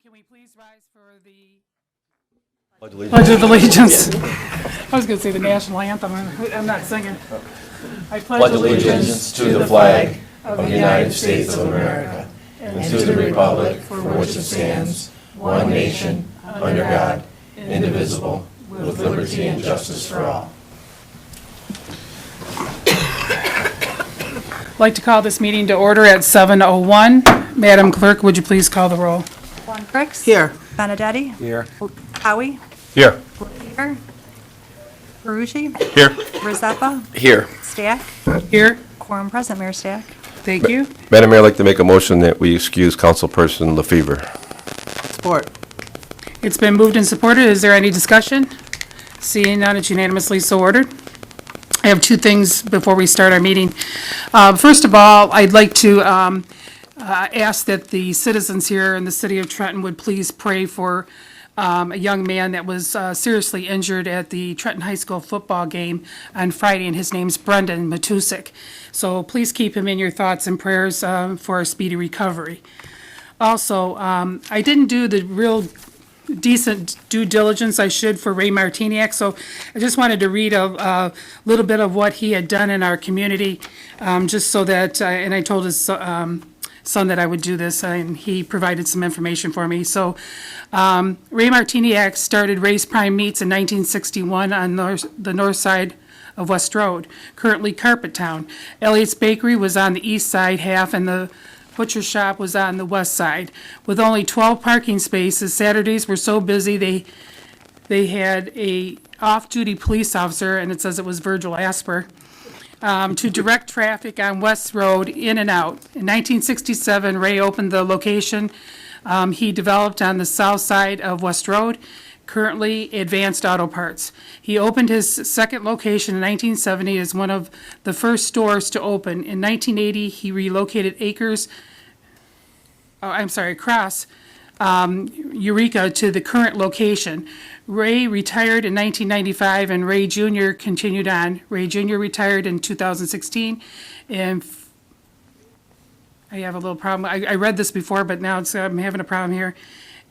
Can we please rise for the Pledge of Allegiance. I was going to say the national anthem. I'm not singing. I Pledge allegiance to the flag of the United States of America and to the republic for which it stands, one nation, under God, indivisible, with liberty and justice for all. I'd like to call this meeting to order at 7:01. Madam Clerk, would you please call the roll? Brooks. Here. Benedetti. Here. Howie. Here. Here. Perucci. Here. Rizeppa. Here. Stack. Here. Quorum present, Mayor Stack. Thank you. Madam Mayor, I'd like to make a motion that we excuse Councilperson LaFever. Support. It's been moved and supported. Is there any discussion? Seeing none, it's unanimously so ordered. I have two things before we start our meeting. First of all, I'd like to ask that the citizens here in the city of Trenton would please pray for a young man that was seriously injured at the Trenton High School football game on Friday, and his name's Brendan Matusik. So please keep him in your thoughts and prayers for a speedy recovery. Also, I didn't do the real decent due diligence I should for Ray Martiniak, so I just wanted to read a little bit of what he had done in our community, just so that, and I told his son that I would do this, and he provided some information for me. So Ray Martiniak started Ray's Prime Meats in 1961 on the north side of West Road, currently Carpet Town. Elliott's Bakery was on the east side half, and the butcher shop was on the west side. With only 12 parking spaces, Saturdays were so busy they had a off-duty police officer, and it says it was Virgil Asper, to direct traffic on West Road in and out. In 1967, Ray opened the location he developed on the south side of West Road, currently Advanced Auto Parts. He opened his second location in 1970 as one of the first stores to open. In 1980, he relocated across Eureka to the current location. Ray retired in 1995, and Ray Jr. continued on. Ray Jr. retired in 2016, and I have a little problem. I read this before, but now I'm having a problem here.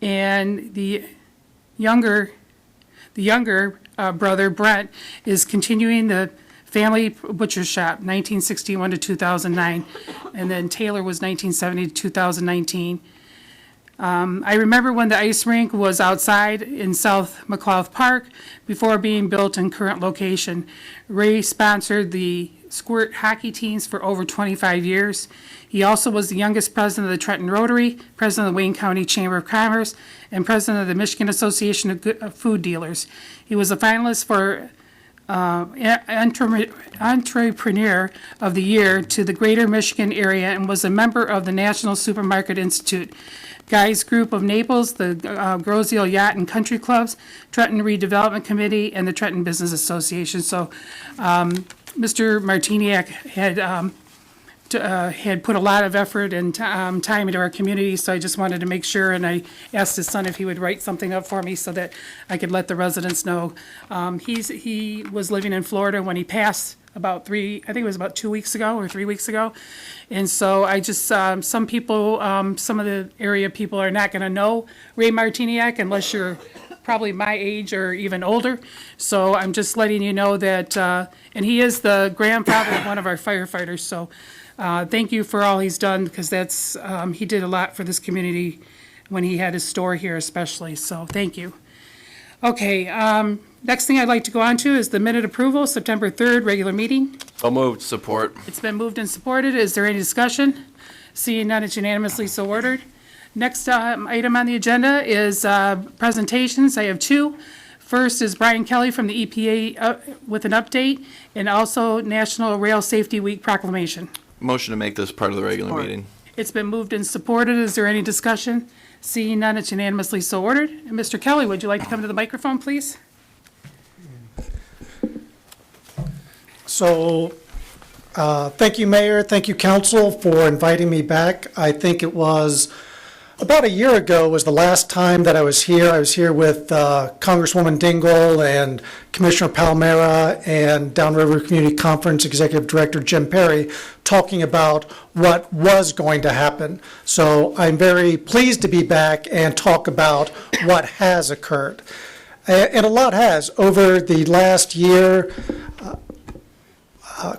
And the younger brother, Brent, is continuing the family butcher shop, 1961 to 2009, and then Taylor was 1970 to 2019. I remember when the ice rink was outside in South McLeod Park before being built in current location. Ray sponsored the Squirt hockey teams for over 25 years. He also was the youngest president of the Trenton Rotary, president of the Wayne County Chamber of Commerce, and president of the Michigan Association of Food Dealers. He was a finalist for Entrepreneur of the Year to the Greater Michigan area and was a member of the National Supermarket Institute, Guys Group of Naples, the Grosio Yacht and Country Clubs, Trenton Redevelopment Committee, and the Trenton Business Association. So Mr. Martiniak had put a lot of effort and time into our community, so I just wanted to make sure, and I asked his son if he would write something up for me so that I could let the residents know. He was living in Florida when he passed about 2 weeks ago or 3 weeks ago, and so I just, some people, some of the area people are not gonna know Ray Martiniak unless you're probably my age or even older, so I'm just letting you know that, and he is the grandfather of one of our firefighters, so thank you for all he's done, because that's, he did a lot for this community when he had his store here especially, so thank you. Okay, next thing I'd like to go on to is the minute approval, September 3rd, regular meeting. So moved. Support. It's been moved and supported. Is there any discussion? Seeing none, it's unanimously so ordered. Next item on the agenda is presentations. I have two. First is Brian Kelly from the EPA with an update, and also National Rail Safety Week proclamation. Motion to make this part of the regular meeting. It's been moved and supported. Is there any discussion? Seeing none, it's unanimously so ordered. And Mr. Kelly, would you like to come to the microphone, please? So, thank you, Mayor. Thank you, Council, for inviting me back. I think it was About a year ago was the last time that I was here. I was here with Congresswoman Dingell and Commissioner Palmera and Downriver Community Conference Executive Director Jim Perry talking about what was going to happen. So I'm very pleased to be back and talk about what has occurred. And a lot has. Over the last year,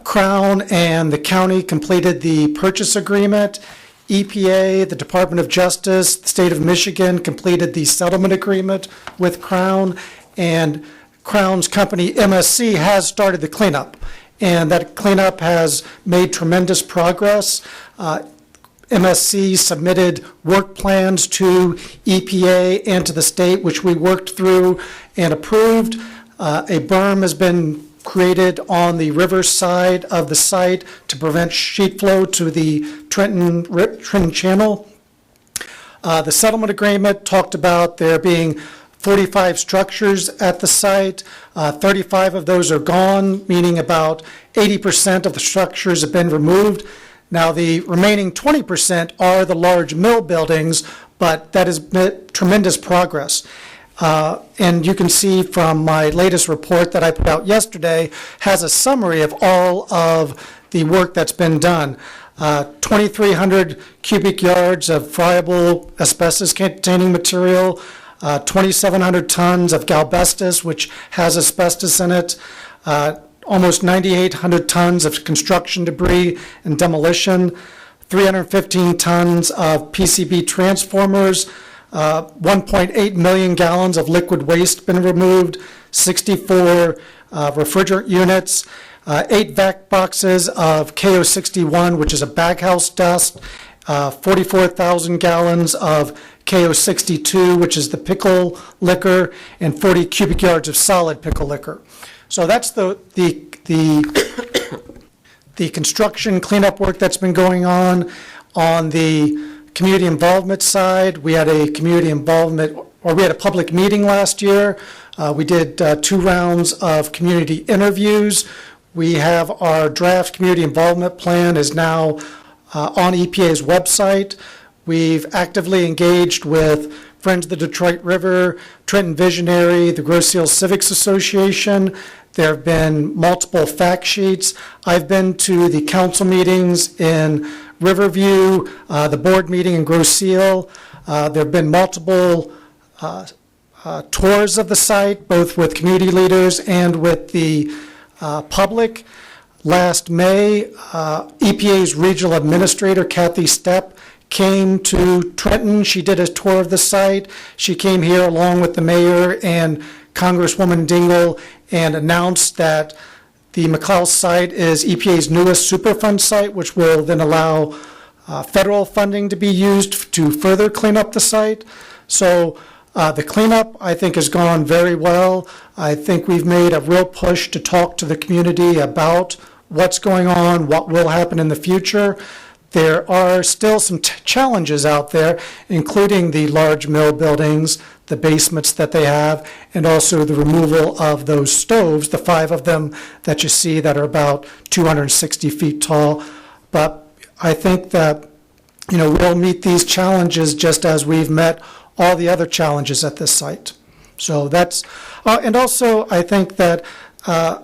Crown and the county completed the purchase agreement. EPA, the Department of Justice, the state of Michigan completed the settlement agreement with Crown, and Crown's company MSC has started the cleanup. And that cleanup has made tremendous progress. MSC submitted work plans to EPA and to the state, which we worked through and approved. A berm has been created on the river side of the site to prevent sheet flow to the Trenton Channel. The settlement agreement talked about there being 45 structures at the site. 35 of those are gone, meaning about 80% of the structures have been removed. Now, the remaining 20% are the large mill buildings, but that has been tremendous progress. And you can see from my latest report that I put out yesterday has a summary of all of the work that's been done. 2,300 cubic yards of friable asbestos-containing material, 2,700 tons of galbestos, which has asbestos in it, almost 9,800 tons of construction debris and demolition, 315 tons of PCB transformers, 1.8 million gallons of liquid waste been removed, 64 refrigerant units, 8 Hvac boxes of KO61, which is a baghouse dust, 44,000 gallons of KO62, which is the pickle liquor, and 40 cubic yards of solid pickle liquor. So that's the construction cleanup work that's been going on. On the community involvement side, we had a public meeting last year. We did 2 rounds of community interviews. We have our draft community involvement plan is now on EPA's website. We've actively engaged with Friends of the Detroit River, Trenton Visionary, the Grosse Ile Civics Association. There have been multiple fact sheets. I've been to the council meetings in Riverview, the board meeting in Grosse Ile. There have been multiple tours of the site, both with community leaders and with the public. Last May, EPA's regional administrator, Kathy Stepp, came to Trenton. She did a tour of the site. She came here along with the mayor and Congresswoman Dingell and announced that the McLeod site is EPA's newest Superfund site, which will then allow federal funding to be used to further clean up the site. So the cleanup, I think, has gone very well. I think we've made a real push to talk to the community about what's going on, what will happen in the future. There are still some challenges out there, including the large mill buildings, the basements that they have, and also the removal of those stoves, the 5 of them that you see that are about 260 feet tall. But I think that, we'll meet these challenges just as we've met all the other challenges at this site. So that's, and also I think that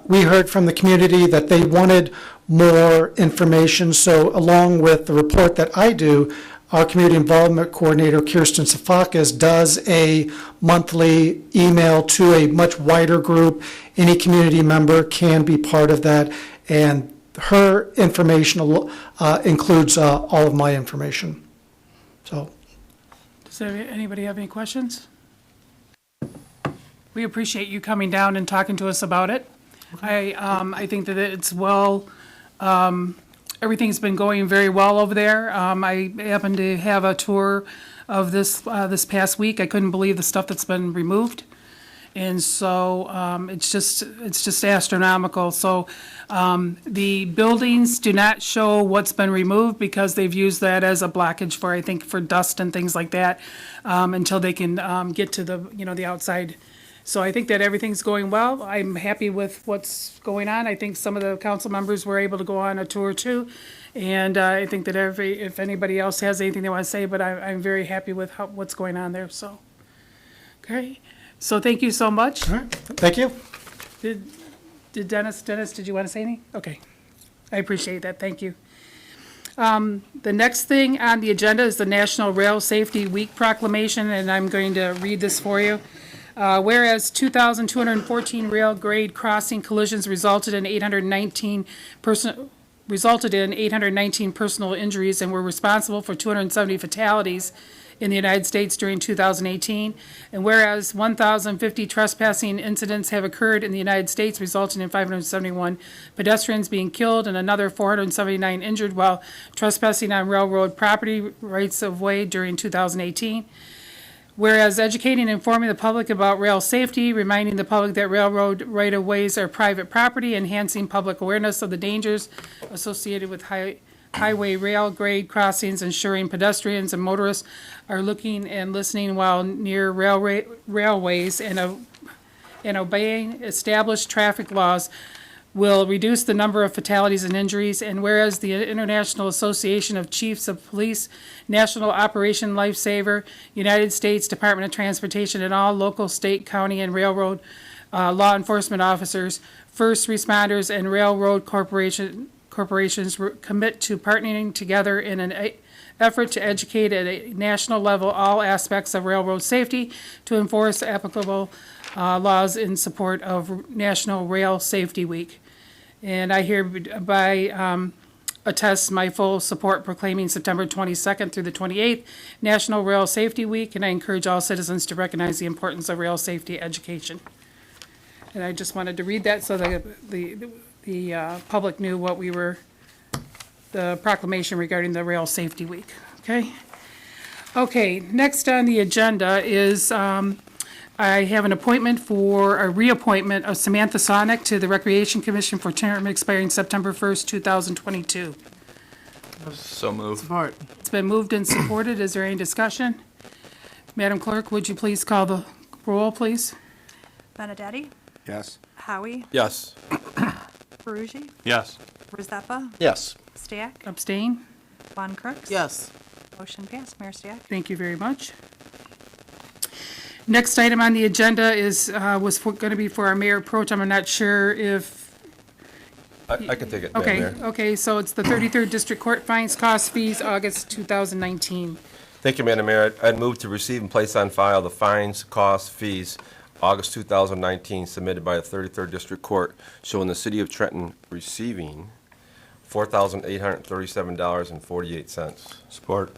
we heard from the community that they wanted more information. So along with the report that I do, our community involvement coordinator, Kirsten Safakis, does a monthly email to a much wider group. Any community member can be part of that, and her information includes all of my information. So, Does anybody have any questions? We appreciate you coming down and talking to us about it. I think that it's well, everything's been going very well over there. I happened to have a tour of this past week. I couldn't believe the stuff that's been removed. And so it's just astronomical. So the buildings do not show what's been removed because they've used that as a blockage for, I think, for dust and things like that, until they can get to the, the outside So I think that everything's going well. I'm happy with what's going on. I think some of the council members were able to go on a tour too. And I think that if anybody else has anything they want to say, but I'm very happy with what's going on there, so. Okay, so thank you so much. All right, thank you. Did Dennis, did you want to say anything? Okay, I appreciate that, thank you. The next thing on the agenda is the National Rail Safety Week proclamation, and I'm going to read this for you. Whereas 2,214 rail grade crossing collisions resulted in 819 personal injuries and were responsible for 270 fatalities in the United States during 2018. And whereas 1,050 trespassing incidents have occurred in the United States, resulting in 571 pedestrians being killed and another 479 injured while trespassing on railroad property rights of way during 2018. Whereas educating and informing the public about rail safety, reminding the public that railroad right-of-ways are private property, enhancing public awareness of the dangers associated with highway rail grade crossings, ensuring pedestrians and motorists are looking and listening while near railways and obeying established traffic laws will reduce the number of fatalities and injuries. And whereas the International Association of Chiefs of Police, National Operation Lifesaver, United States Department of Transportation, and all local, state, county, and railroad law enforcement officers, first responders, and railroad corporations commit to partnering together in an effort to educate at a national level all aspects of railroad safety to enforce applicable laws in support of National Rail Safety Week. And I hereby attest my full support proclaiming September 22nd through the 28th National Rail Safety Week, and I encourage all citizens to recognize the importance of rail safety education. And I just wanted to read that so that the public knew what the proclamation regarding the Rail Safety Week, okay? Okay, next on the agenda is I have an appointment for a reappointment of Samantha Sonic to the Recreation Commission for term expiring September 1st, 2022. So moved. Support. It's been moved and supported. Is there any discussion? Madam Clerk, would you please call the roll, please? Benedetti? Yes. Howie? Yes. Peruggi? Yes. Ruzzappa? Yes. Stack? Abstain? Von Crooks? Yes. Motion passed. Mayor Stack? Thank you very much. Next item on the agenda was going to be for our mayor pro tem. I'm not sure if, I can take it, Madam okay, Mayor. okay, so it's the 33rd District Court fines, costs, fees, August 2019. Thank you, Madam Mayor. I'd move to receive and place on file the fines, costs, fees, August 2019, submitted by the 33rd District Court, showing the City of Trenton receiving $4,837.48. Support.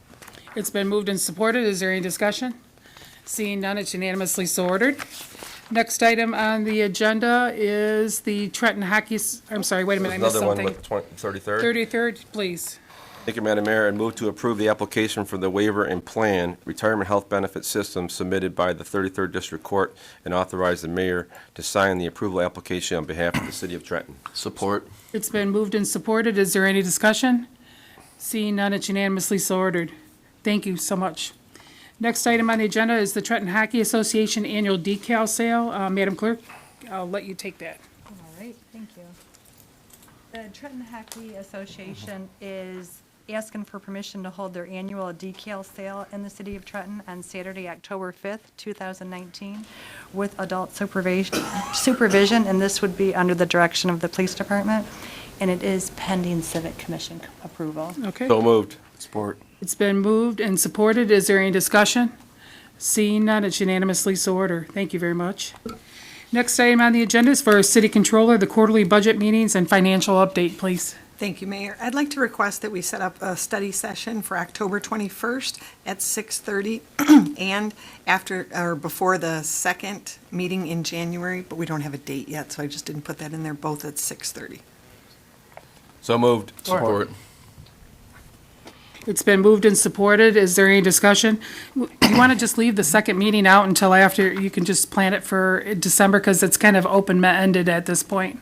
It's been moved and supported. Is there any discussion? Seeing none, it's unanimously so ordered. Next item on the agenda is the Trenton Hockey, I'm sorry, wait a minute, I missed Another one something. with 33rd. 33rd, please. Thank you, Madam Mayor. I move to approve the application for the waiver and plan retirement health benefit system submitted by the 33rd District Court and authorize the mayor to sign the approval application on behalf of the City of Trenton. Support. It's been moved and supported. Is there any discussion? Seeing none, it's unanimously so ordered. Thank you so much. Next item on the agenda is the Trenton Hockey Association Annual Decal Sale. Madam Clerk, I'll let you take that. All right, thank you. The Trenton Hockey Association is asking for permission to hold their annual decal sale in the city of Trenton on Saturday, October 5th, 2019, with adult supervision, and this would be under the direction of the police department, and it is pending civic commission approval. Okay. So moved. Support. It's been moved and supported. Is there any discussion? Seeing none, it's unanimously so ordered. Thank you very much. Next item on the agenda is for our city controller, the quarterly budget meetings and financial update, please. Thank you, Mayor. I'd like to request that we set up a study session for October 21st at 6:30 and after, or before the second meeting in January, but we don't have a date yet, so I just didn't put that in there, both at 6:30. So moved. Support. It's been moved and supported. Is there any discussion? You want to just leave the second meeting out until after, you can just plan it for December, because it's kind of open-ended at this point.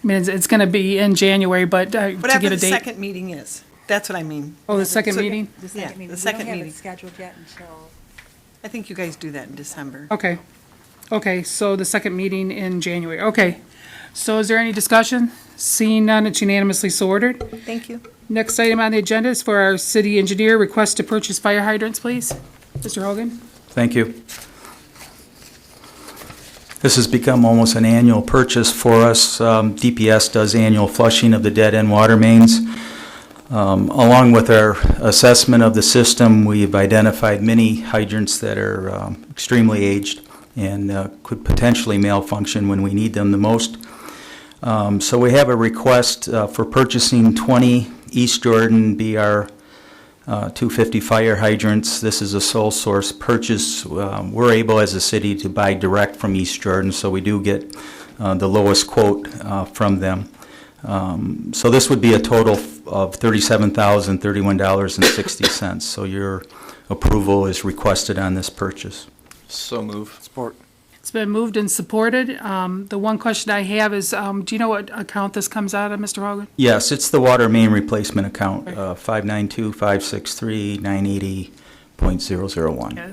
I mean, it's going to be in January, but to Whatever get a the date. second meeting is, that's what I mean. Oh, the second So- meeting? The Yeah, second meeting. the second We don't have meeting. it scheduled yet until, I think you guys do that in December. Okay. Okay, so the second meeting in January. Okay. So is there any discussion? Seeing none, it's unanimously so ordered. Thank you. Next item on the agenda is for our city engineer, request to purchase fire hydrants, please. Mr. Hogan? Thank you. This has become almost an annual purchase for us. DPS does annual flushing of the dead-end water mains. Along with our assessment of the system, we've identified many hydrants that are extremely aged and could potentially malfunction when we need them the most. So we have a request for purchasing 20 East Jordan BR 250 fire hydrants. This is a sole source purchase. We're able as a city to buy direct from East Jordan, so we do get the lowest quote from them. So this would be a total of $37,031.60. So your approval is requested on this purchase. So move. Support. It's been moved and supported. The one question I have is, do you know what account this comes out of, Mr. Hogan? Yes, it's the water main replacement account, 592-563-980.001. Yeah,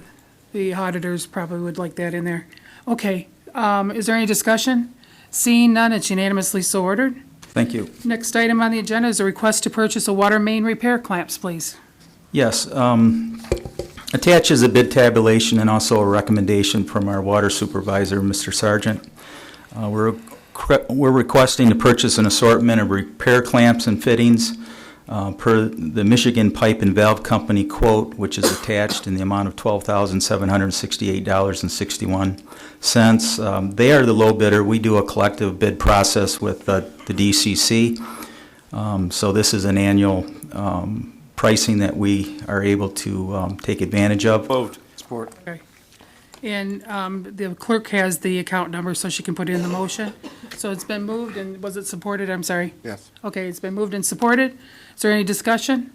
the auditors probably would like that in there. Okay, is there any discussion? Seeing none, it's unanimously so ordered. Thank you. Next item on the agenda is a request to purchase a water main repair clamps, please. Yes, attached is a bid tabulation and also a recommendation from our water supervisor, Mr. Sargent. We're requesting to purchase an assortment of repair clamps and fittings per the Michigan Pipe and Valve Company quote, which is attached in the amount of $12,768.61. They are the low bidder. We do a collective bid process with the DCC. So this is an annual pricing that we are able to take advantage of. Moved. Support. Okay. And the clerk has the account number, so she can put it in the motion. So it's been moved, and was it supported? I'm sorry. Yes. Okay, it's been moved and supported. Is there any discussion?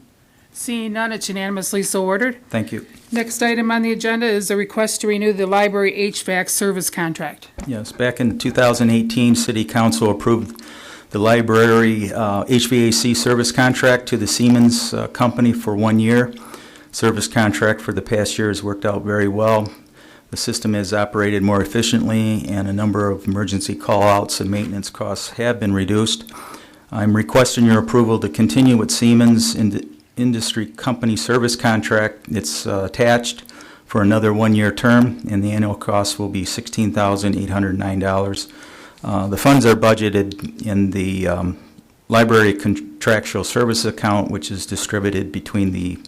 Seeing none, it's unanimously so ordered. Thank you. Next item on the agenda is a request to renew the library HVAC service contract. Yes, back in 2018, City Council approved the library HVAC service contract to the Siemens company for 1 year. Service contract for the past year has worked out very well. The system has operated more efficiently, and a number of emergency call-outs and maintenance costs have been reduced. I'm requesting your approval to continue with Siemens Industry Company service contract. It's attached for another 1 year term, and the annual cost will be $16,809. The funds are budgeted in the library contractual service account, which is distributed between the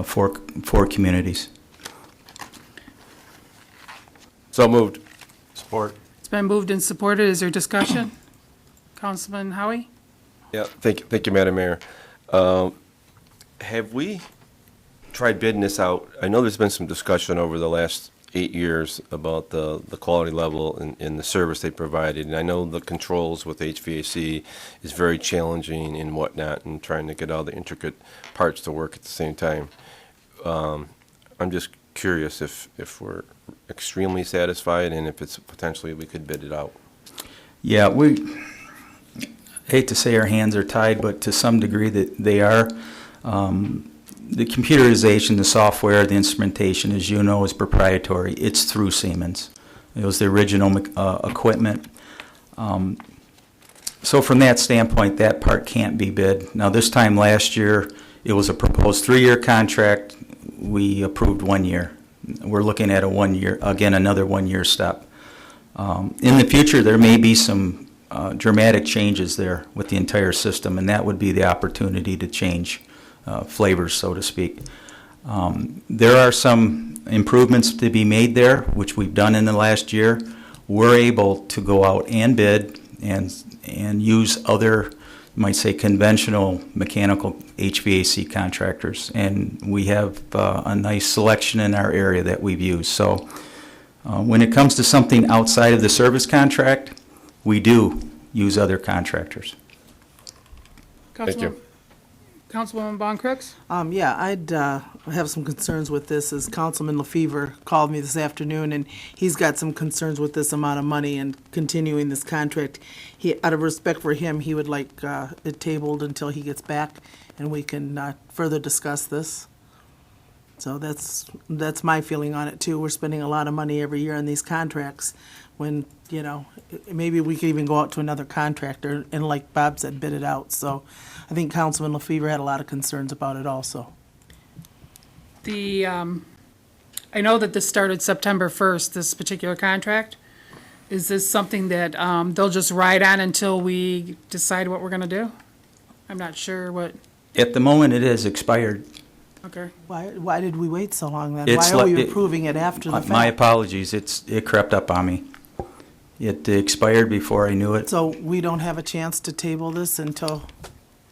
four communities. So moved. Support. It's been moved and supported. Is there discussion? Councilman Howie? Yeah, thank you, Madam Mayor. Have we tried bidding this out? I know there's been some discussion over the last 8 years about the quality level and the service they provided. And I know the controls with HVAC is very challenging and whatnot, and trying to get all the intricate parts to work at the same time. I'm just curious if we're extremely satisfied, and if it's potentially we could bid it out. Yeah, we hate to say our hands are tied, but to some degree that they are. The computerization, the software, the instrumentation, as you know, is proprietary. It's through Siemens. It was the original equipment. So from that standpoint, that part can't be bid. Now, this time last year, it was a proposed 3-year contract. We approved 1 year. We're looking at a 1 year, again, another 1 year step. In the future, there may be some dramatic changes there with the entire system, and that would be the opportunity to change flavors, so to speak. There are some improvements to be made there, which we've done in the last year. We're able to go out and bid and use other, you might say, conventional mechanical HVAC contractors, and we have a nice selection in our area that we've used. So when it comes to something outside of the service contract, we do use other contractors. Thank you. Councilwoman Von Crooks? Yeah, I'd have some concerns with this, as Councilman LaFever called me this afternoon, and he's got some concerns with this amount of money and continuing this contract. Out of respect for him, he would like it tabled until he gets back, and we can further discuss this. So that's my feeling on it too. We're spending a lot of money every year on these contracts when, maybe we could even go out to another contractor and like Bob said, bid it out. So I think Councilman LaFever had a lot of concerns about it also. I know that this started September 1st, this particular contract. Is this something that they'll just ride on until we decide what we're going to do? I'm not sure what, At the moment, it has expired. okay. Why did we wait so long then? It's Why are we like- approving it after the My fact? apologies, it crept up on me. It expired before I knew it. So we don't have a chance to table this until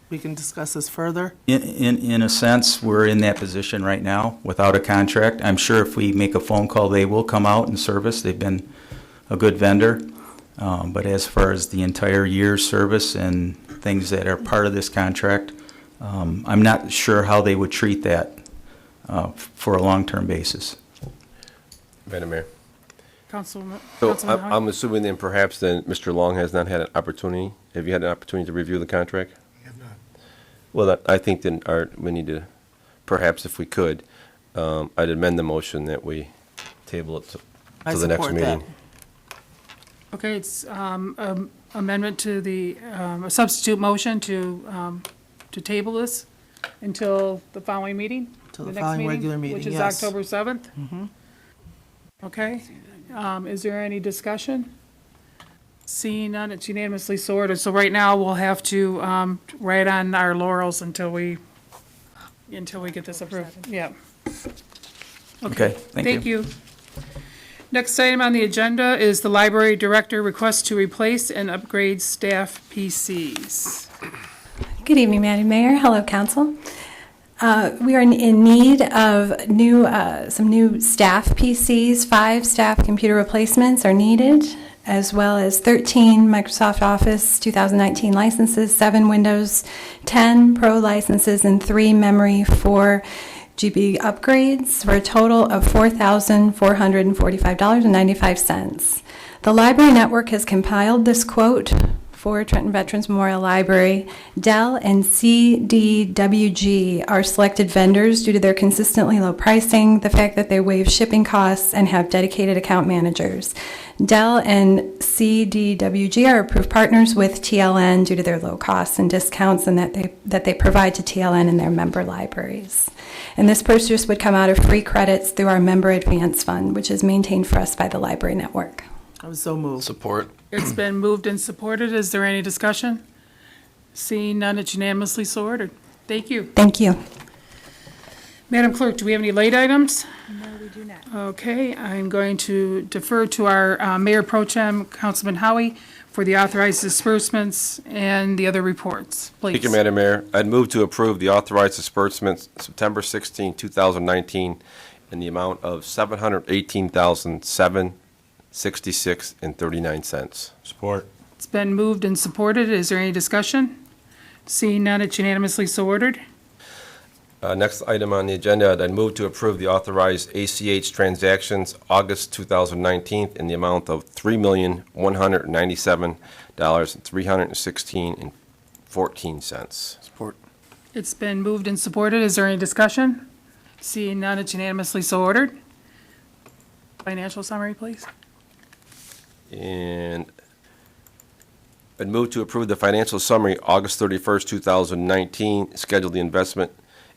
we can discuss this further? In a sense, we're in that position right now without a contract. I'm sure if we make a phone call, they will come out and service. They've been a good vendor. But as far as the entire year's service and things that are part of this contract, I'm not sure how they would treat that for a long-term basis. Madam Mayor. Councilman So Councilman Howie? I'm assuming then perhaps then Mr. Long has not had an opportunity. Have you had an opportunity to review the contract? I have not. Well, I think then we need to, perhaps if we could, I'd amend the motion that we table it I to the next support that. meeting. Okay, it's amendment to a substitute motion to table this until the following meeting? Till the next following regular meeting, Which is yes. October 7th? Okay. Is there any discussion? Seeing none, it's unanimously so ordered. So right now, we'll have to ride on our laurels until we get this approved. Yeah. Okay, thank you. Next item on the agenda is the library director request to replace and upgrade staff PCs. Good evening, Madam Mayor. Hello, Council. We are in need of some new staff PCs. 5 staff computer replacements are needed, as well as 13 Microsoft Office 2019 licenses, 7 Windows 10 Pro licenses, and 3 Memory 4 GB upgrades for a total of $4,445.95. The Library Network has compiled this quote for Trenton Veterans Memorial Library. Dell and CDWG are selected vendors due to their consistently low pricing, the fact that they waive shipping costs, and have dedicated account managers. Dell and CDWG are approved partners with TLN due to their low costs and discounts and that they provide to TLN and their member libraries. And this purchase would come out of free credits through our member advance fund, which is maintained for us by the Library Network. I was so moved. Support. It's been moved and supported. Is there any discussion? Seeing none, it's unanimously so ordered. Thank you. Thank you. Madam Clerk, do we have any late items? No, we do not. Okay, I'm going to defer to our Mayor Pro Tem, Councilman Howie, for the authorized disbursements and the other reports, please. Thank you, Madam Mayor. I'd move to approve the authorized disbursements September 16, 2019, in the amount of $718,766.39. Support. It's been moved and supported. Is there any discussion? Seeing none, it's unanimously so ordered. Next item on the agenda, I'd move to approve the authorized ACH transactions August 2019 in the amount of $3,197,316.14. Support. It's been moved and supported. Is there any discussion? Seeing none, it's unanimously so ordered. Financial summary, please. And I'd move to approve the financial summary August 31st, 2019, schedule the investment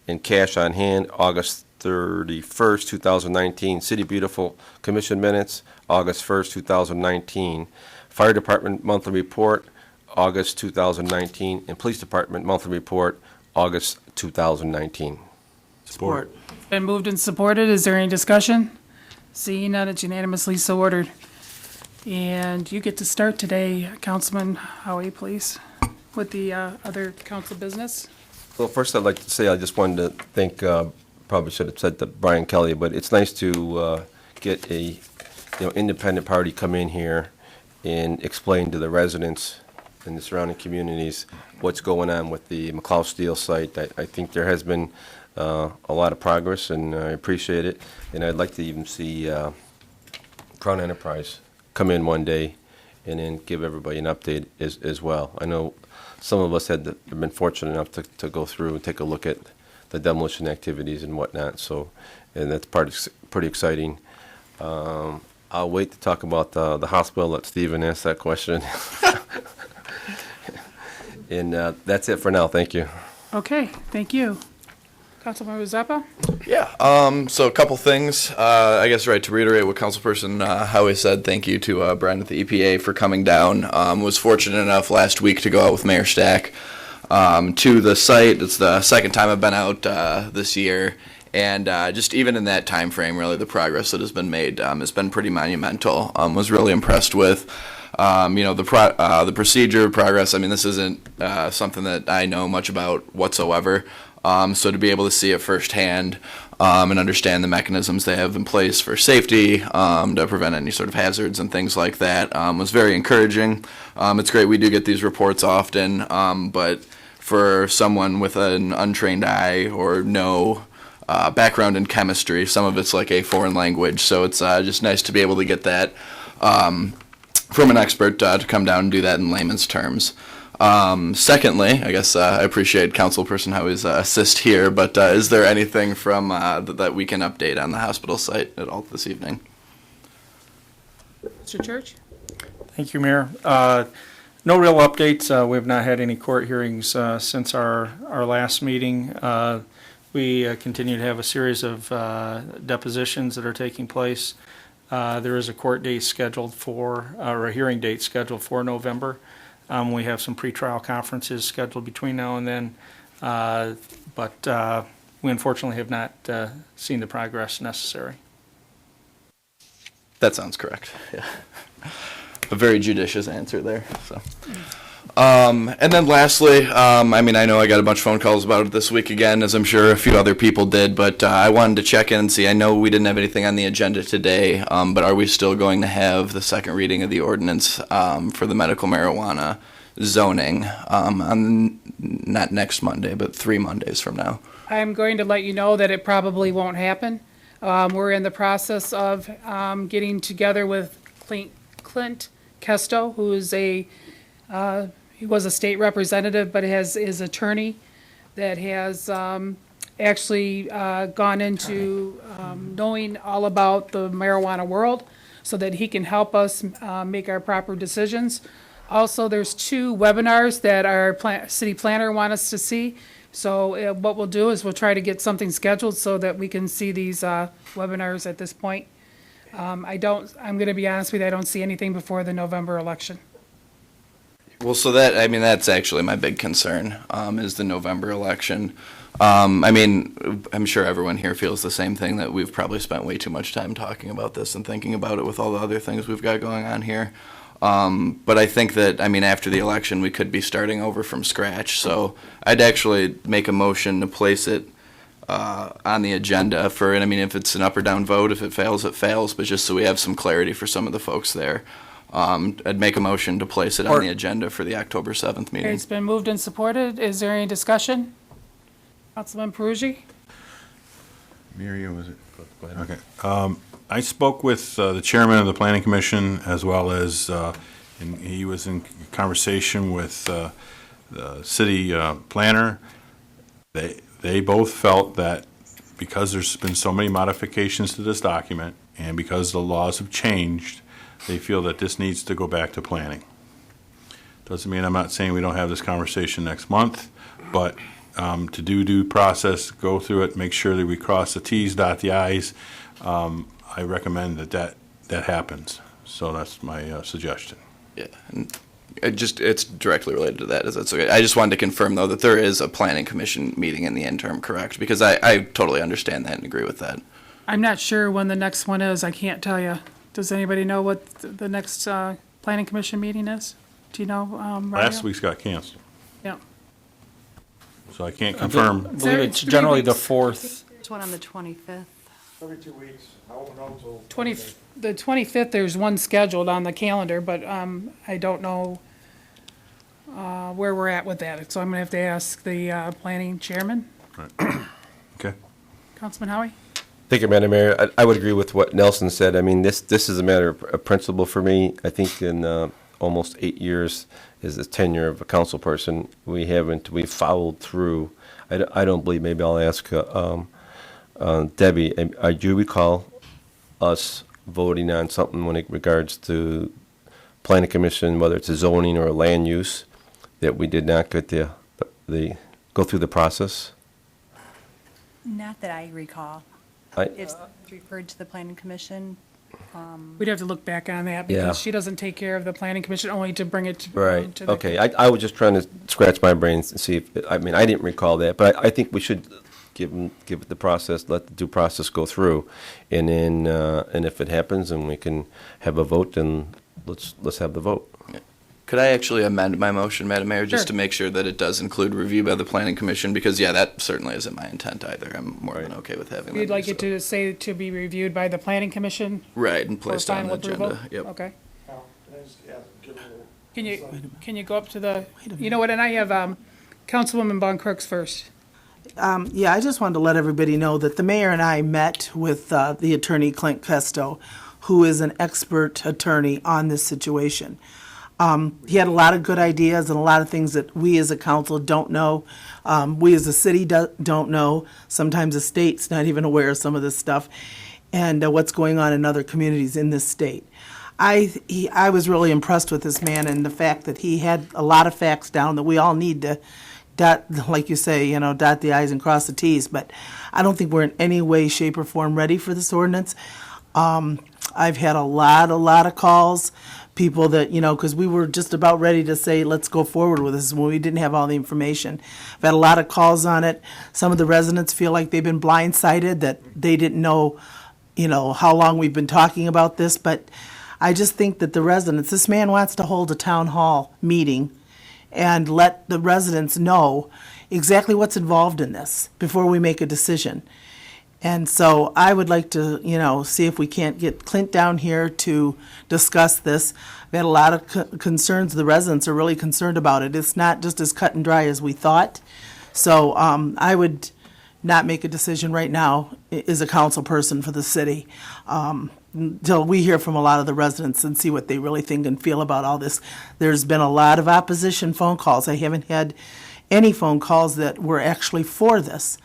in cash on hand August 31st, 2019, City Beautiful Commission minutes August 1st, 2019, Fire Department monthly report August 2019, and Police Department monthly report August 2019. Support. Been moved and supported. Is there any discussion? Seeing none, it's unanimously so ordered. And you get to start today, Councilman Howie, please, with the other council business. Well, first I'd like to say I just wanted to thank, probably should have said to Brian Kelly, but it's nice to get a independent party come in here and explain to the residents in the surrounding communities what's going on with the McLeod Steel site. I think there has been a lot of progress, and I appreciate it. And I'd like to even see Crown Enterprise come in one day and then give everybody an update as well. I know some of us have been fortunate enough to go through and take a look at the demolition activities and whatnot. So and that's pretty exciting. I'll wait to talk about the hospital. Let Stephen ask that question. And that's it for now. Thank you. Okay, thank you. Councilmember Zappa? Yeah, so a couple things. I guess, right, to reiterate what Councilperson Howie said, thank you to Brian at the EPA for coming down. Was fortunate enough last week to go out with Mayor Stack to the site. It's the second time I've been out this year. And just even in that time frame, really, the progress that has been made has been pretty monumental. Was really impressed with, the procedure progress. I mean, this isn't something that I know much about whatsoever. So to be able to see it firsthand and understand the mechanisms they have in place for safety to prevent any sort of hazards and things like that was very encouraging. It's great we do get these reports often, but for someone with an untrained eye or no background in chemistry, some of it's like a foreign language, so it's just nice to be able to get that from an expert to come down and do that in layman's terms. Secondly, I guess I appreciate Councilperson Howie's assist here, but is there anything from that we can update on the hospital site at all this evening? Mr. Church? Thank you, Mayor. No real updates. We have not had any court hearings since our last meeting. We continue to have a series of depositions that are taking place. There is a court date scheduled for, or a hearing date scheduled for November. We have some pretrial conferences scheduled between now and then, but we unfortunately have not seen the progress necessary. That sounds correct. Yeah. A very judicious answer there. So, and then lastly, I mean, I know I got a bunch of phone calls about it this week again, as I'm sure a few other people did, but I wanted to check in and see. I know we didn't have anything on the agenda today, but are we still going to have the second reading of the ordinance for the medical marijuana zoning on not next Monday, but 3 Mondays from now? I'm going to let you know that it probably won't happen. We're in the process of getting together with Clint Kesto, who is he was a state representative, but has his attorney that has actually gone into knowing all about the marijuana world so that he can help us make our proper decisions. Also, there's 2 webinars that our city planner wants us to see. So what we'll do is we'll try to get something scheduled so that we can see these webinars at this point. I'm going to be honest with you, I don't see anything before the November election. Well, so that's actually my big concern, is the November election. I mean, I'm sure everyone here feels the same thing, that we've probably spent way too much time talking about this and thinking about it with all the other things we've got going on here. But I think that, I mean, after the election, we could be starting over from scratch. So I'd actually make a motion to place it on the agenda for, and I mean, if it's an up or down vote, if it fails, it fails, but just so we have some clarity for some of the folks there. I'd make a motion to place it on the agenda for the October 7th meeting. It's been moved and supported. Is there any discussion? Councilman Peruggi? Miriam, was it? Go ahead. Okay. I spoke with the chairman of the Planning Commission, as well as, and he was in conversation with the city planner. They both felt that because there's been so many modifications to this document, and because the laws have changed, they feel that this needs to go back to planning. Doesn't mean I'm not saying we don't have this conversation next month, but to do due process, go through it, make sure that we cross the T's, dot the I's. I recommend that happens. So that's my suggestion. Yeah, and it's directly related to that. Is that's okay? I just wanted to confirm though that there is a planning commission meeting in the interim, correct? Because I totally understand that and agree with that. I'm not sure when the next one is. I can't tell you. Does anybody know what the next planning commission meeting is? Do you know? Last week's got canceled, Yeah. so I can't confirm. I believe it's generally the 4th. There's one on the 25th. Every 2 weeks. I won't know until. The 25th, there's one scheduled on the calendar, but I don't know where we're at with that. So I'm going to have to ask the planning chairman. Okay. Councilman Howie? Thank you, Madam Mayor. I would agree with what Nelson said. I mean, this is a matter of principle for me. I think in almost 8 years is the tenure of a council person, we've followed through. I don't believe, maybe I'll ask Debbie, do you recall us voting on something when it regards to planning commission, whether it's a zoning or a land use, that we did not get the go through the process? Not that I recall. I- It's referred to the planning commission. We'd have to look back on that Yeah. because she doesn't take care of the planning commission, only to bring it to. Right, to the- okay. I was just trying to scratch my brains and see if, I mean, I didn't recall that, but I think we should give it the process, let the due process go through. And then, and if it happens and we can have a vote, then let's have the vote. Could I actually amend my motion, Madam Mayor, just Sure. to make sure that it does include review by the planning commission? Because, yeah, that certainly isn't my intent either. I'm more than okay with having that. You'd like be it so. to say to be reviewed by the planning commission Right, and for placed on final the agenda. approval? Yep. Okay. Can you go up to the, you know what, and I have Councilwoman Von Crooks first. Yeah, I just wanted to let everybody know that the mayor and I met with the attorney Clint Pesto, who is an expert attorney on this situation. He had a lot of good ideas and a lot of things that we as a council don't know. We as a city don't know. Sometimes the state's not even aware of some of this stuff and what's going on in other communities in this state. I was really impressed with this man and the fact that he had a lot of facts down that we all need to dot, like you say, dot the i's and cross the t's. But I don't think we're in any way, shape, or form ready for this ordinance. I've had a lot of calls, people that, because we were just about ready to say, let's go forward with this when we didn't have all the information. I've had a lot of calls on it. Some of the residents feel like they've been blindsided, that they didn't know, how long we've been talking about this. But I just think that the residents, this man wants to hold a town hall meeting and let the residents know exactly what's involved in this before we make a decision. And so I would like to, see if we can't get Clint down here to discuss this. I've had a lot of concerns. The residents are really concerned about it. It's not just as cut and dry as we thought. So I would not make a decision right now as a council person for the city until we hear from a lot of the residents and see what they really think and feel about all this. There's been a lot of opposition phone calls. I haven't had any phone calls that were actually for this.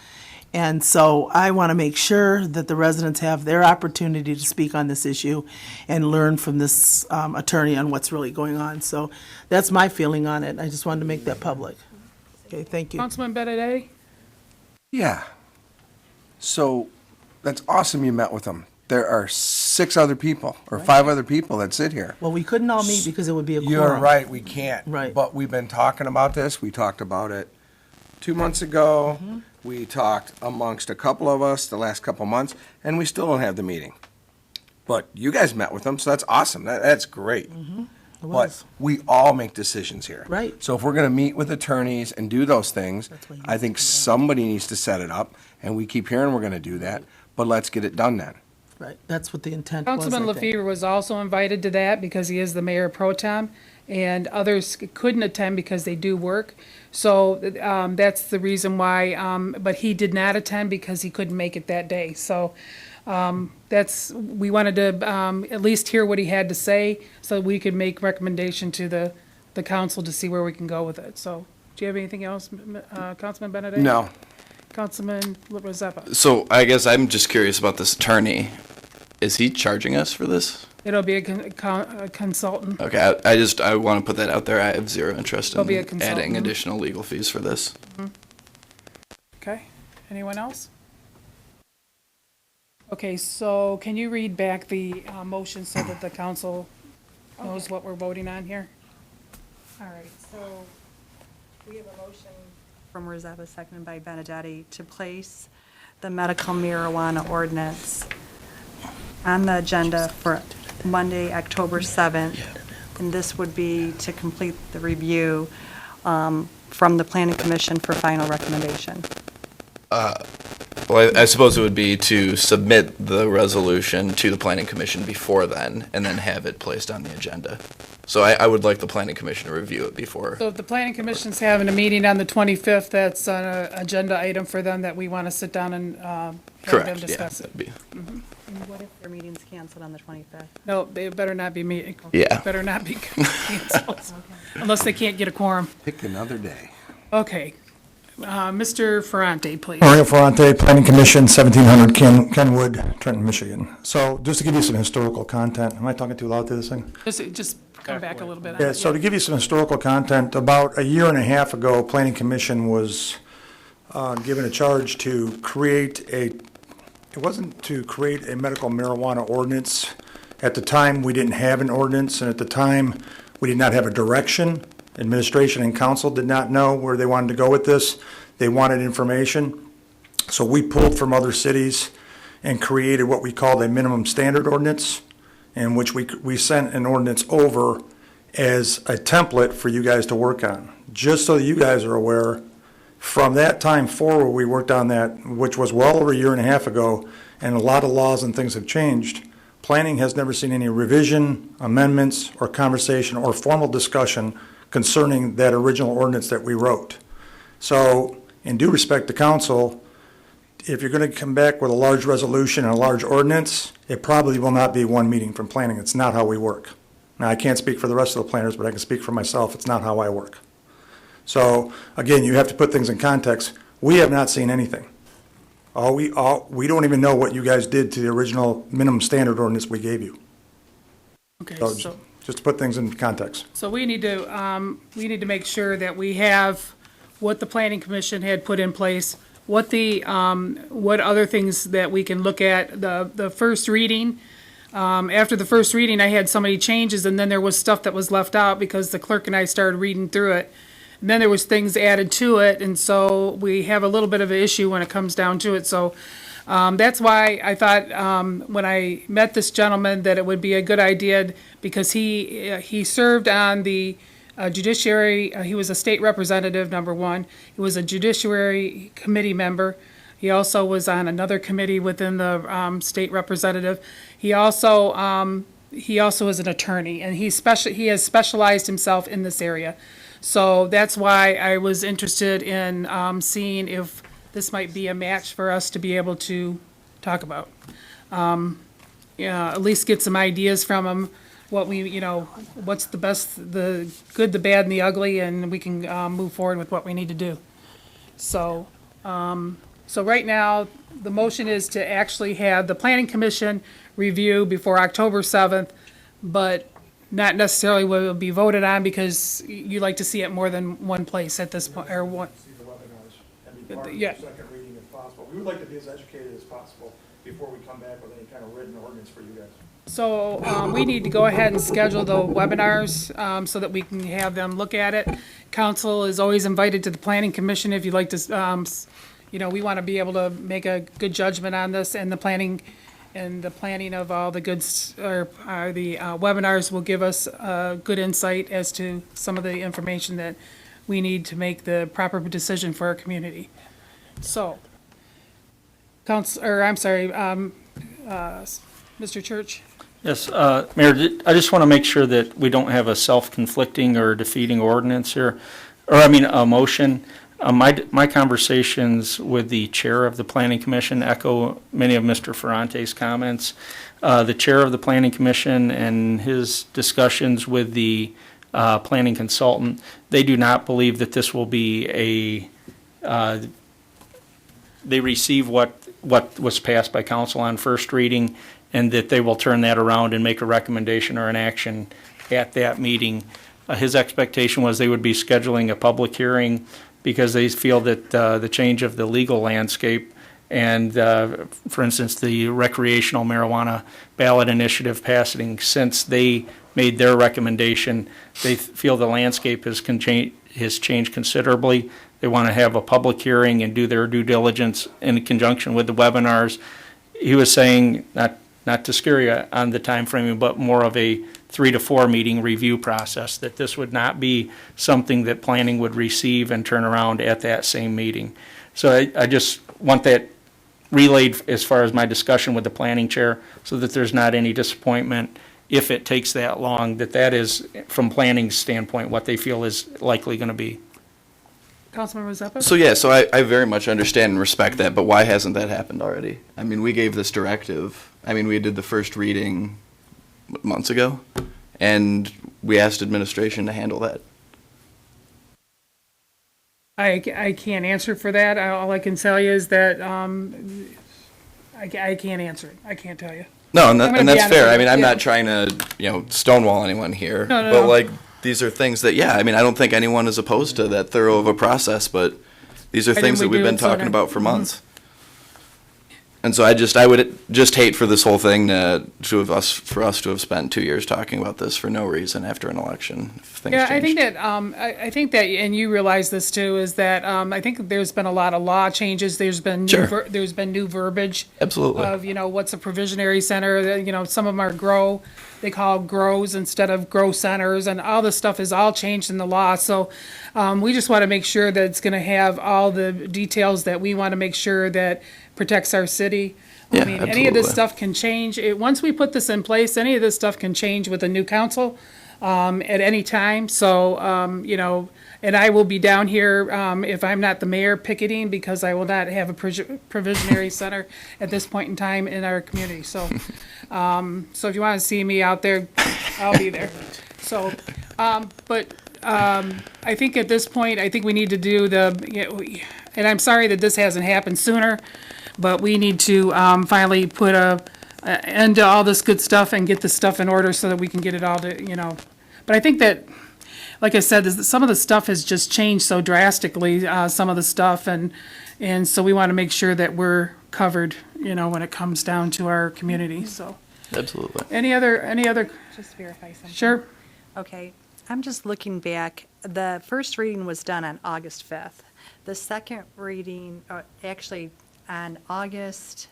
And so I want to make sure that the residents have their opportunity to speak on this issue and learn from this attorney on what's really going on. So that's my feeling on it. I just wanted to make that public. Okay, thank you. Councilman Benedetti? Yeah. So that's awesome you met with them. There are 6 other people or 5 other people that sit here. Well, we couldn't all meet because it would be a quorum. You're right, we can't. Right. But we've been talking about this. We talked about it 2 months ago. Mm-hmm. We talked amongst a couple of us the last couple months, and we still don't have the meeting. But you guys met with them, so that's awesome. That's great. It But was. we all make decisions here. Right. So if we're going to meet with attorneys and do those things, That's what you I think somebody needs to set it up, and we keep hearing we're going to do that, but let's get it done then. Right, that's what the intent was, Councilman I think. LaFever was also invited to that because he is the mayor pro tem, and others couldn't attend because they do work. So that's the reason why, but he did not attend because he couldn't make it that day. So we wanted to at least hear what he had to say so that we could make recommendation to the council to see where we can go with it. So do you have anything else, Councilman Benedetti? No. Councilman Rezepa? So I guess I'm just curious about this attorney. Is he charging us for this? It'll be a consultant. Okay, I want to put that out there. I have zero interest He'll be a in consultant. adding additional legal fees for this. Okay, anyone else? Okay, so can you read back the motion so that the council knows what we're voting on here? All right, so we have a motion From Rezepa, seconded by Benedetti, to place the medical marijuana ordinance on the agenda for Monday, October 7th. And this would be to complete the review from the Planning Commission for final recommendation. Well, I suppose it would be to submit the resolution to the planning commission before then, and then have it placed on the agenda. So I would like the planning commission to review it before. So if the planning commission's having a meeting on the 25th, that's an agenda item for them that we want to sit down and have them Correct, yeah. discuss it. that'd be- And what if their meeting's canceled on the 25th? No, they better not be meeting. Yeah. Better not be canceled, unless they can't get a quorum. Pick another day. Okay, Mr. Ferrante, please. Mario Ferrante, Planning Commission, 1700 Kenwood, Trenton, Michigan. So just to give you some historical content, am I talking too loud to this thing? Just come back a little bit. Yeah, so to give you some historical content, about a year and a half ago, Planning Commission was given a charge to create it wasn't to create a medical marijuana ordinance. At the time, we didn't have an ordinance, and at the time, we did not have a direction. Administration and council did not know where they wanted to go with this. They wanted information. So we pulled from other cities and created what we called a minimum standard ordinance, in which we sent an ordinance over as a template for you guys to work on. Just so that you guys are aware, from that time forward, we worked on that, which was well over a year and a half ago, and a lot of laws and things have changed. Planning has never seen any revision, amendments, or conversation or formal discussion concerning that original ordinance that we wrote. So, in due respect to council, if you're going to come back with a large resolution and a large ordinance, it probably will not be one meeting from planning. It's not how we work. Now, I can't speak for the rest of the planners, but I can speak for myself. It's not how I work. So, again, you have to put things in context. We have not seen anything. We don't even know what you guys did to the original minimum standard ordinance we gave you. Okay, So, so. just to put things in context. So we need to make sure that we have what the planning commission had put in place, what other things that we can look at, the first reading. After the first reading, I had so many changes, and then there was stuff that was left out because the clerk and I started reading through it. And then there was things added to it, and so we have a little bit of an issue when it comes down to it. So that's why I thought when I met this gentleman that it would be a good idea, because he served on the judiciary. He was a state representative, number one. He was a judiciary committee member. He also was on another committee within the state representative. He also is an attorney, and he has specialized himself in this area. So that's why I was interested in seeing if this might be a match for us to be able to talk about. At least get some ideas from him, what's the best, the good, the bad, and the ugly, and we can move forward with what we need to do. So, so right now, the motion is to actually have the planning commission review before October 7th, but not necessarily will be voted on because you like to see it more than one place at this point, or one. See the webinars and be part of the Yeah. second reading if possible. We would like to be as educated as possible before we come back with any kind of written ordinance for you guys. So we need to go ahead and schedule the webinars so that we can have them look at it. Council is always invited to the planning commission if you'd like to, we want to be able to make a good judgment on this, and the planning of all the goods, or the webinars will give us good insight as to some of the information that we need to make the proper decision for our community. So, Mr. Church? Yes, Mayor, I just want to make sure that we don't have a self-conflicting or defeating ordinance here, a motion. My conversations with the chair of the Planning Commission echo many of Mr. Ferrante's comments. The chair of the Planning Commission and his discussions with the planning consultant, they do not believe that this will be they receive what was passed by council on first reading, and that they will turn that around and make a recommendation or an action at that meeting. His expectation was they would be scheduling a public hearing because they feel that the change of the legal landscape and, for instance, the recreational marijuana ballot initiative passing, since they made their recommendation, they feel the landscape has changed considerably. They want to have a public hearing and do their due diligence in conjunction with the webinars. He was saying, not to scare you on the time framing, but more of a 3 to 4 meeting review process, that this would not be something that planning would receive and turn around at that same meeting. So I just want that relayed as far as my discussion with the planning chair, so that there's not any disappointment if it takes that long, that is, from planning's standpoint, what they feel is likely going to be. Councilmember Zappa? So I very much understand and respect that, but why hasn't that happened already? I mean, we gave this directive. I mean, we did the first reading months ago, and we asked administration to handle that. I can't answer for that. All I can tell you is that, I can't answer it. I can't tell you. No, and, I'm gonna be that's honest fair. with I you, mean, I'm yeah. not trying to, stonewall anyone here. No, no, but no. like, these are things that, I mean, I don't think anyone is opposed to that thorough of a process, but these are Why things didn't that we we've do been it sooner? talking about for months. And so I would just hate for this whole thing for us to have spent 2 years talking about this for no reason after an election. If things Yeah, I changed. think that, I think that, and you realize this too, is that, I think there's been a lot of law changes. There's been Sure. there's been new verbiage. Absolutely. Of, what's a provisionary center, some of them are they call grows instead of grow centers, and all this stuff is all changed in the law. So, we just want to make sure that it's going to have all the details that we want to make sure that protects our city. Yeah, I mean, any of this absolutely. stuff can change. Once we put this in place, any of this stuff can change with a new council at any time. So, and I will be down here, if I'm not the mayor, picketing, because I will not have a provisionary center at this point in time in our community. So, so if you want to see me out there, I'll be there. So, but I think at this point, I think we need to do and I'm sorry that this hasn't happened sooner, but we need to finally put a end to all this good stuff and get this stuff in order so that we can get it all to. But I think that, like I said, some of the stuff has just changed so drastically, some of the stuff, and so we want to make sure that we're covered, when it comes down to our community, so. Absolutely. Any other, Just verify something. sure? Okay, I'm just looking back. The first reading was done on August 5th. The second reading, actually, on August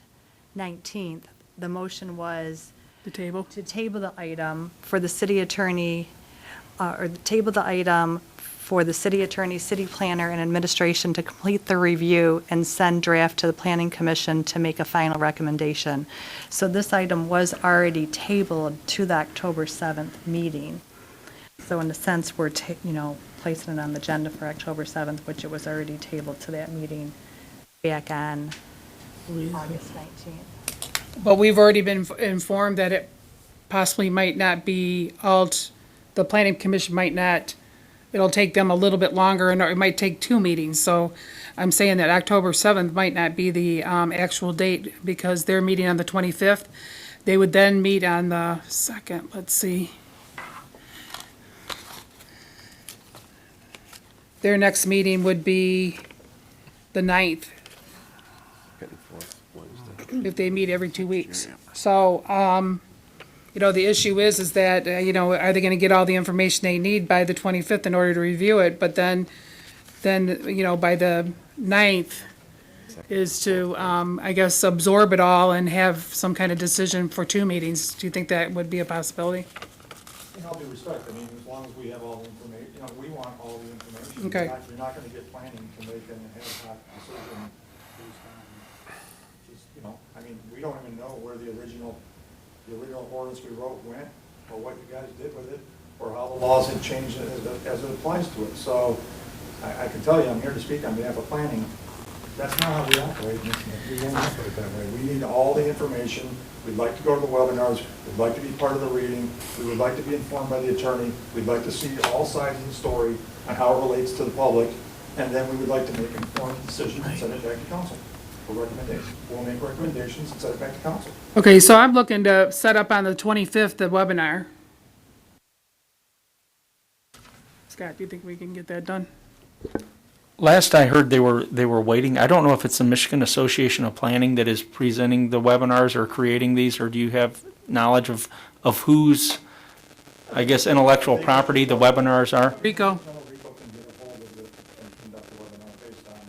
19th, the motion was The table? to table the item for the city attorney, or table the item for the city attorney, city planner, and administration to complete the review and send draft to the planning commission to make a final recommendation. So this item was already tabled to the October 7th meeting. So in a sense, we're, placing it on the agenda for October 7th, which it was already tabled to that meeting back on August 19th. But we've already been informed that it possibly might not be the planning commission might not, it'll take them a little bit longer, and it might take 2 meetings. So I'm saying that October 7th might not be the actual date, because they're meeting on the 25th. They would then meet on the 2nd, let's see. Their next meeting would be the 9th, if they meet every 2 weeks. So, the issue is that, are they going to get all the information they need by the 25th in order to review it? But then, by the 9th is to, I guess, absorb it all and have some kind of decision for 2 meetings. Do you think that would be a possibility? In all due respect, I mean, as long as we have all the information, we want all the information. Okay. You're not gonna get planning to make an ad hoc decision based on, just, we don't even know where the original ordinance we wrote went, or what you guys did with it, or how the laws had changed as it applies to it. So, I can tell you, I'm here to speak on behalf of planning. That's not how we operate. We won't operate that way. We need all the information. We'd like to go to the webinars. We'd like to be part of the reading. We would like to be informed by the attorney. We'd like to see all sides of the story on how it relates to the public. And then we would like to make informed decisions and send it back to council for recommendations. We'll make recommendations and send it back to council. Okay, so I'm looking to set up on the 25th the webinar. Scott, do you think we can get that done? Last I heard, they were waiting. I don't know if it's the Michigan Association of Planning that is presenting the webinars or creating these, or do you have knowledge of whose, I guess, intellectual property the webinars are? Rico? Rico can get a hold of it and conduct a webinar based on,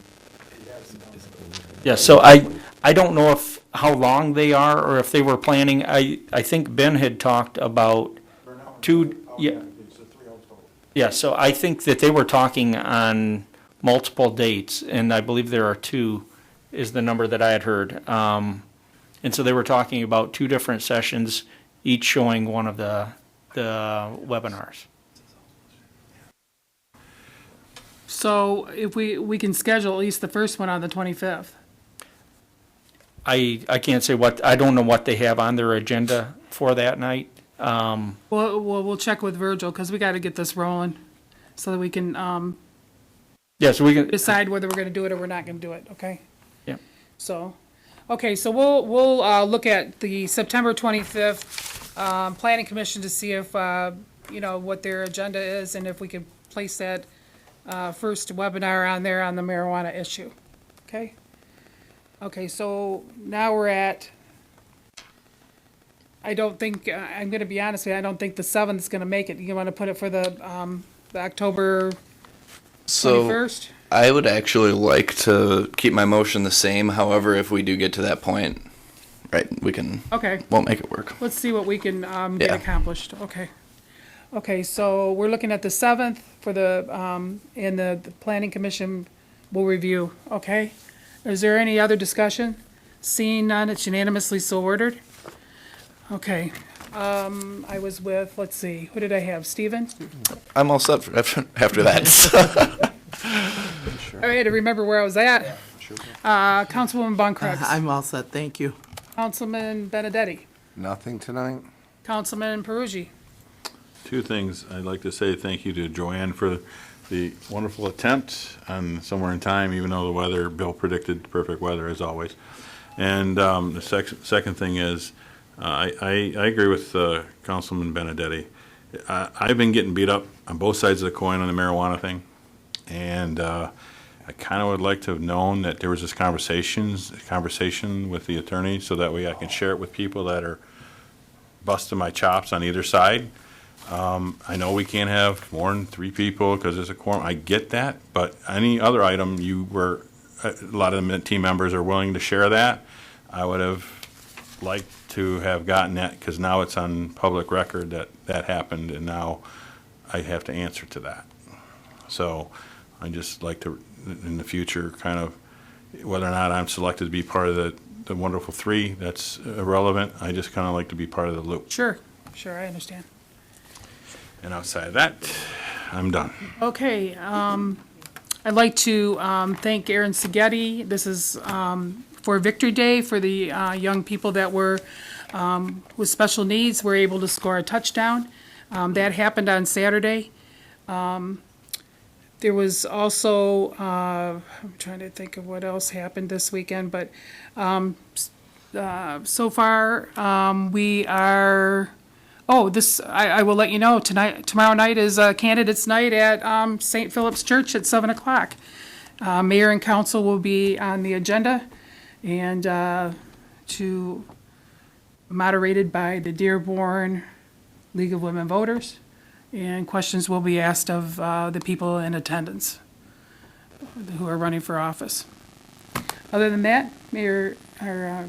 he has the Yeah, so I don't know how long they are, or if they were planning. I think Ben had talked about yeah. Yeah, so I think that they were talking on multiple dates, and I believe there are 2 is the number that I had heard. And so they were talking about 2 different sessions, each showing one of the webinars. So if we can schedule at least the first one on the 25th. I can't say I don't know what they have on their agenda for that night. We'll check with Virgil, because we got to get this rolling so that we can, Yeah, so we can, decide whether we're gonna do it or we're not gonna do it, okay? yeah. So, okay, so we'll look at the September 25th Planning Commission to see if, you know, what their agenda is and if we can place that first webinar on there on the marijuana issue, okay? Okay, so now we're at, I don't think, I'm gonna be honest with you, I don't think the 7th is gonna make it. You wanna put it for the October So 21st? I would actually like to keep my motion the same. However, if we do get to that point, right, we can, Okay. won't make it work. Let's see what we can get Yeah. accomplished, okay. Okay, so we're looking at the 7th for the, and the Planning Commission will review, okay? Is there any other discussion? Seeing none, it's unanimously so ordered. Okay, I was with, let's see, who did I have, Stephen? I'm all set for after that. I had to remember where I was at. Councilwoman Von Crooks. I'm all set, thank you. Councilman Benedetti. Nothing tonight? Councilman Peruggi. Two things. I'd like to say thank you to Joanne for the wonderful attempt on Somewhere in Time, even though the weather, Bill predicted perfect weather as always. And the second thing is, I agree with Councilman Benedetti. I've been getting beat up on both sides of the coin on the marijuana thing. And I kind of would like to have known that there was this conversation with the attorney so that way I can share it with people that are busting my chops on either side. I know we can't have more than 3 people because there's a quorum. I get that, but any other item a lot of the team members are willing to share that. I would have liked to have gotten that because now it's on public record that happened and now I have to answer to that. So I just like to, in the future, kind of, whether or not I'm selected to be part of the wonderful 3, that's irrelevant. I just kind of like to be part of the loop. Sure, I understand. And outside of that, I'm done. Okay, I'd like to thank Aaron Seghetti. This is for Victory Day for the young people that were with special needs were able to score a touchdown. That happened on Saturday. There was also, I'm trying to think of what else happened this weekend, but so far we are. I will let you know, tomorrow night is Candidates Night at St. Philip's Church at 7 o'clock. Mayor and council will be on the agenda and moderated by the Dearborn League of Women Voters. And questions will be asked of the people in attendance who are running for office. Other than that, Mayor, or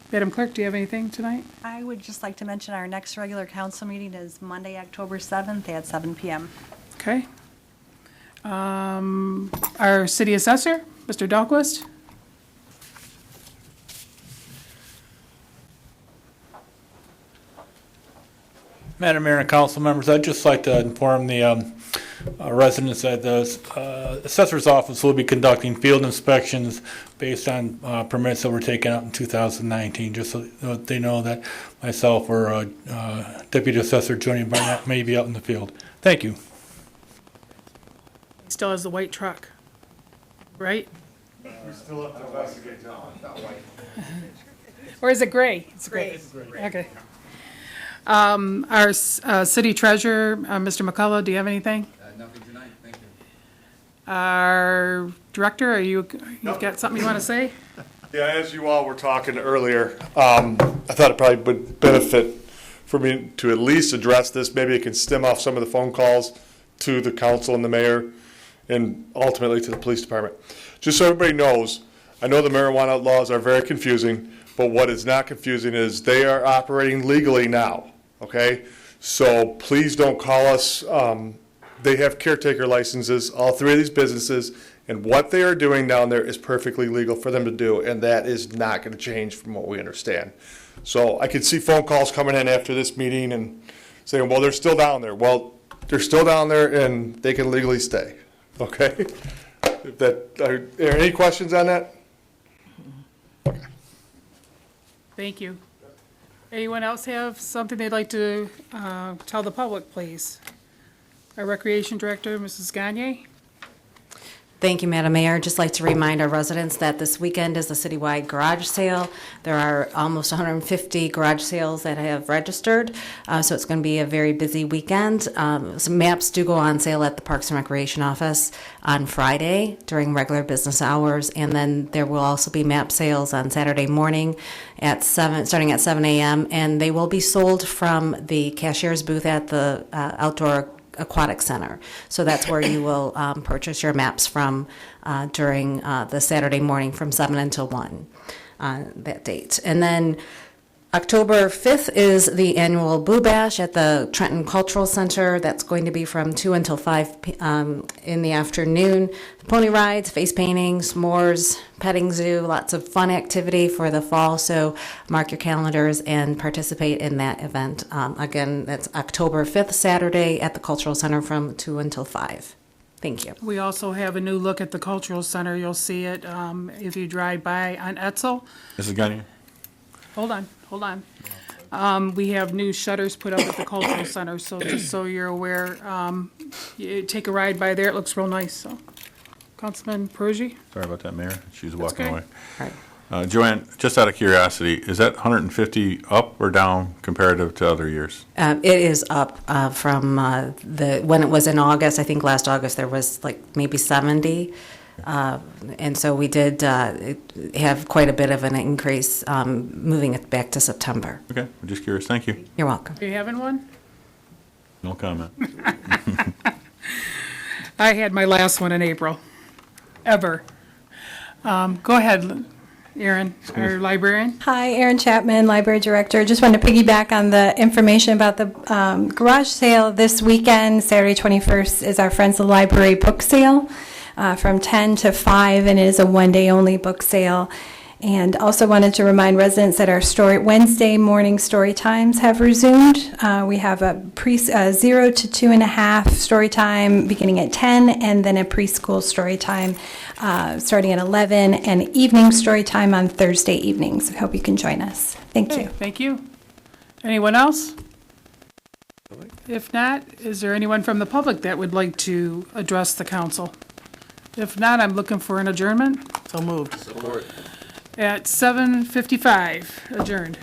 Madam Clerk, do you have anything tonight? I would just like to mention our next regular council meeting is Monday, October 7th at 7 p.m. Okay. Our city assessor, Mr. Dahlquist. Madam Mayor and council members, I'd just like to inform the residents that the assessor's office will be conducting field inspections based on permits that were taken out in 2019, just so they know that myself or Deputy Assessor Joni Barnett may be out in the field. Thank you. He still has the white truck, right? We still have to investigate that. Or is it gray? It's gray. Okay. Our city treasurer, Mr. McCullough, do you have anything? Nothing tonight, thank you. Our director, you've got something you want to say? Yeah, as you all were talking earlier, I thought it probably would benefit for me to at least address this. Maybe it can stem off some of the phone calls to the council and the mayor and ultimately to the police department. Just so everybody knows, I know the marijuana laws are very confusing, but what is not confusing is they are operating legally now, okay? So please don't call us. They have caretaker licenses, all 3 of these businesses, and what they are doing down there is perfectly legal for them to do, and that is not going to change from what we understand. So I could see phone calls coming in after this meeting and saying, well, they're still down there. Well, they're still down there and they can legally stay, okay? Are there any questions on that? Thank you. Anyone else have something they'd like to tell the public, please? Our Recreation Director, Mrs. Gagne. Thank you, Madam Mayor. Just like to remind our residents that this weekend is the citywide garage sale. There are almost 150 garage sales that have registered, so it's going to be a very busy weekend. Some maps do go on sale at the Parks and Recreation office on Friday during regular business hours, and then there will also be map sales on Saturday morning at starting at 7 a.m., and they will be sold from the cashier's booth at the outdoor aquatic center. So that's where you will purchase your maps from during the Saturday morning from 7 until 1 that date. And then October 5th is the annual Boo Bash at the Trenton Cultural Center. That's going to be from 2 until 5 in the afternoon. Pony rides, face painting, s'mores, petting zoo, lots of fun activity for the fall. So mark your calendars and participate in that event. Again, that's October 5th, Saturday at the Cultural Center from 2 until 5. Thank you. We also have a new look at the Cultural Center. You'll see it if you drive by on Etzel. Mrs. Gunny? Hold on. We have new shutters put up at the Cultural Center, so just so you're aware, you take a ride by there, it looks real nice, so. Councilman Peruggi? Sorry about that, Mayor. She's walking okay. away. All right. Joanne, just out of curiosity, is that 150 up or down comparative to other years? It is up from when it was in August. I think last August there was like maybe 70. And so we did have quite a bit of an increase moving it back to September. Okay, I'm just curious. Thank you. You're welcome. Are you having one? No comment. I had my last one in April, ever. Go ahead, Erin, our librarian. Hi, Erin Chapman, Library Director. Just wanted to piggyback on the information about the garage sale this weekend. Saturday 21st is our Friends of the Library book sale from 10 to 5, and it is a one-day-only book sale. And also wanted to remind residents that our Wednesday morning story times have resumed. We have a 0 to 2.5 story time beginning at 10, and then a preschool story time starting at 11, and evening story time on Thursday evenings. I hope you can join us. Thank you. Thank you. Anyone else? If not, is there anyone from the public that would like to address the council? If not, I'm looking for an adjournment. So moved. At 7:55, adjourned.